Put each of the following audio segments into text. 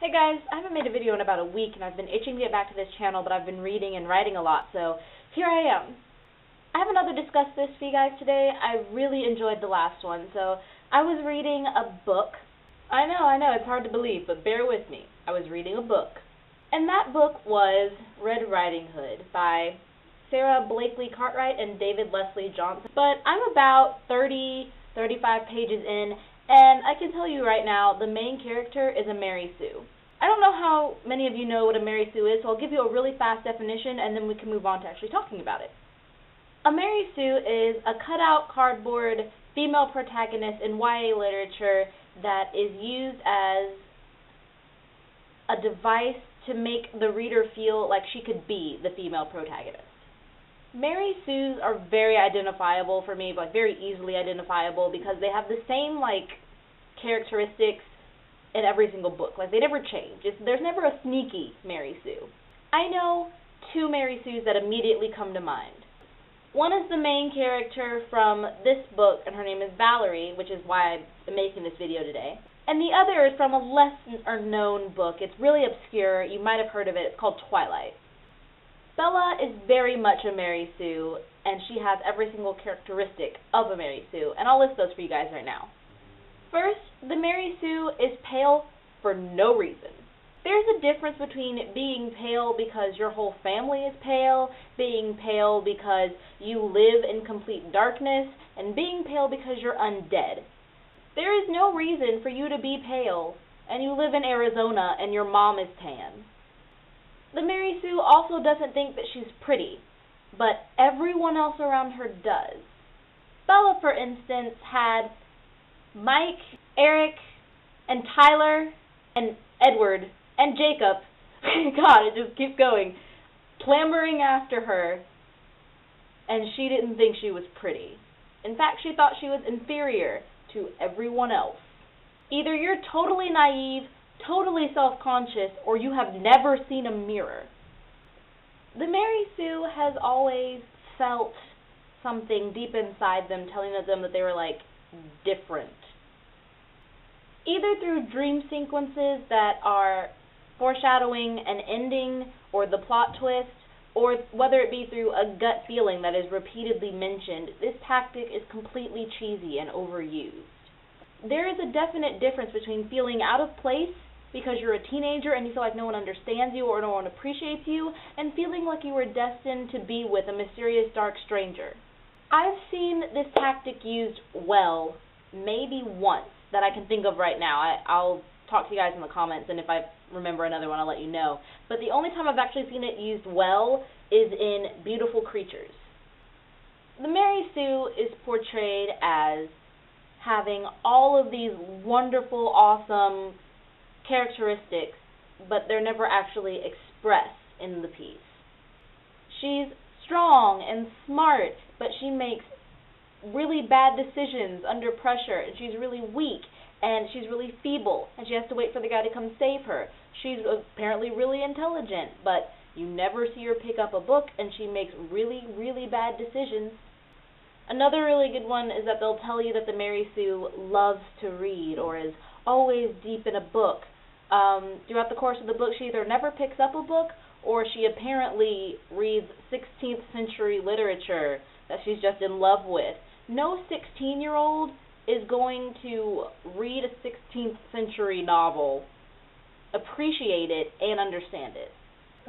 Hey guys, I haven't made a video in about a week and I've been itching to get back to this channel, but I've been reading and writing a lot, so here I am. I have another Discuss This for you guys today. I really enjoyed the last one, so I was reading a book. I know, it's hard to believe, but bear with me. I was reading a book. And that book was Red Riding Hood by Sarah Blakely Cartwright and David Leslie Johnson. But I'm about 35 pages in, and I can tell you right now, the main character is a Mary Sue. I don't know how many of you know what a Mary Sue is, so I'll give you a really fast definition, and then we can move on to actually talking about it. A Mary Sue is a cutout cardboard female protagonist in YA literature that is used as a device to make the reader feel like she could be the female protagonist. Mary Sues are very identifiable for me, but very easily identifiable because they have the same characteristics in every single book. They never change. There's never a sneaky Mary Sue. I know two Mary Sues that immediately come to mind. One is the main character from this book, and her name is Valerie, which is why I'm making this video today. And the other is from a lesser-known book. It's really obscure. You might have heard of it. It's called Twilight. Bella is very much a Mary Sue, and she has every single characteristic of a Mary Sue, and I'll list those for you guys right now. First, the Mary Sue is pale for no reason. There's a difference between being pale because your whole family is pale, being pale because you live in complete darkness, and being pale because you're undead. There is no reason for you to be pale, and you live in Arizona and your mom is tan. The Mary Sue also doesn't think that she's pretty, but everyone else around her does. Bella, for instance, had Mike, Eric, and Tyler, and Edward, and Jacob, God, it just keeps going, clamoring after her, and she didn't think she was pretty. In fact, she thought she was inferior to everyone else. Either you're totally naive, totally self-conscious, or you have never seen a mirror. The Mary Sue has always felt something deep inside them telling them that they were, different. Either through dream sequences that are foreshadowing an ending or the plot twist, or whether it be through a gut feeling that is repeatedly mentioned, this tactic is completely cheesy and overused. There is a definite difference between feeling out of place because you're a teenager and you feel like no one understands you or no one appreciates you, and feeling like you were destined to be with a mysterious dark stranger. I've seen this tactic used well maybe once that I can think of right now. I'll talk to you guys in the comments, and if I remember another one, I'll let you know. But the only time I've actually seen it used well is in Beautiful Creatures. The Mary Sue is portrayed as having all of these wonderful, awesome characteristics, but they're never actually expressed in the piece. She's strong and smart, but she makes really bad decisions under pressure, and she's really weak, and she's really feeble, and she has to wait for the guy to come save her. She's apparently really intelligent, but you never see her pick up a book, and she makes really, really bad decisions. Another really good one is that they'll tell you that the Mary Sue loves to read or is always deep in a book. Throughout the course of the book, she either never picks up a book or she apparently reads 16th century literature that she's just in love with. No 16-year-old is going to read a 16th century novel, appreciate it, and understand it.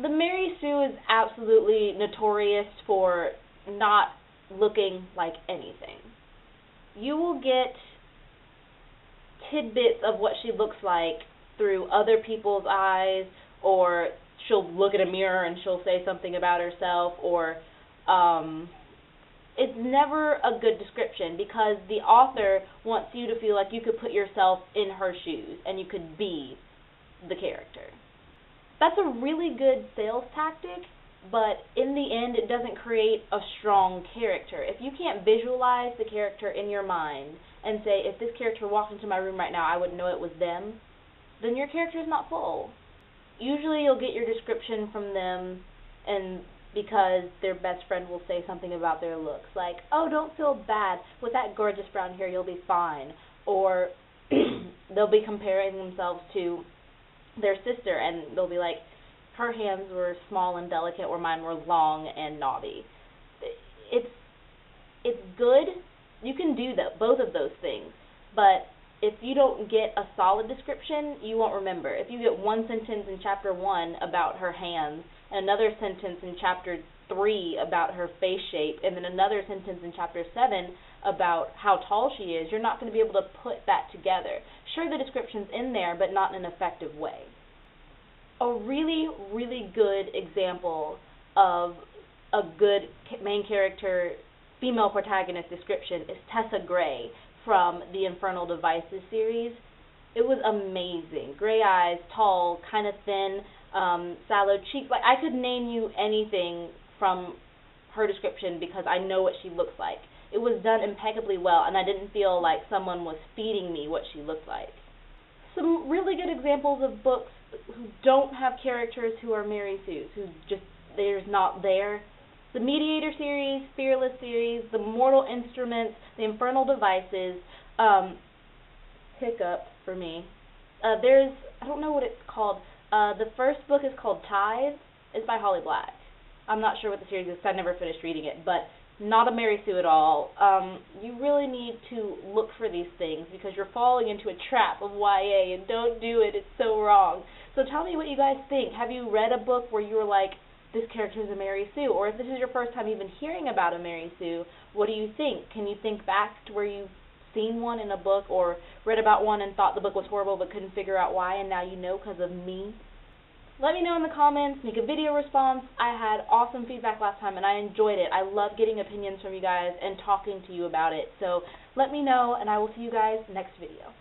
The Mary Sue is absolutely notorious for not looking like anything. You will get tidbits of what she looks like through other people's eyes, or she'll look at a mirror and she'll say something about herself, or it's never a good description because the author wants you to feel like you could put yourself in her shoes and you could be the character. That's a really good sales tactic, but in the end it doesn't create a strong character. If you can't visualize the character in your mind and say, if this character walked into my room right now, I would know it was them, then your character is not full. Usually you'll get your description from them, and because their best friend will say something about their looks, like, oh, don't feel bad, with that gorgeous brown hair you'll be fine, or they'll be comparing themselves to their sister, and they'll be like, her hands were small and delicate, or mine were long and naughty. It's good. You can do both of those things, but if you don't get a solid description, you won't remember. If you get one sentence in chapter 1 about her hands, and another sentence in chapter 3 about her face shape, and then another sentence in chapter 7 about how tall she is, you're not going to be able to put that together. Sure, the description's in there, but not in an effective way. A really, really good example of a good main character, female protagonist description is Tessa Gray from the Infernal Devices series. It was amazing. Gray eyes, tall, kind of thin, sallow cheeks. Like, I could name you anything from her description because I know what she looks like. It was done impeccably well, and I didn't feel like someone was feeding me what she looked like. Some really good examples of books who don't have characters who are Mary Sue's, who just, they're not there. The Mediator series, Fearless series, the Mortal Instruments, the Infernal Devices, Hiccup for me. There's, I don't know what it's called. The first book is called Tithe. It's by Holly Black. I'm not sure what the series is because I never finished reading it, but not a Mary Sue at all. You really need to look for these things because you're falling into a trap of YA, and don't do it. It's so wrong. So tell me what you guys think. Have you read a book where you were like, this character is a Mary Sue? Or if this is your first time even hearing about a Mary Sue, what do you think? Can you think back to where you've seen one in a book or read about one and thought the book was horrible but couldn't figure out why, and now you know because of me? Let me know in the comments. Make a video response. I had awesome feedback last time, and I enjoyed it. I love getting opinions from you guys and talking to you about it. So let me know, and I will see you guys next video.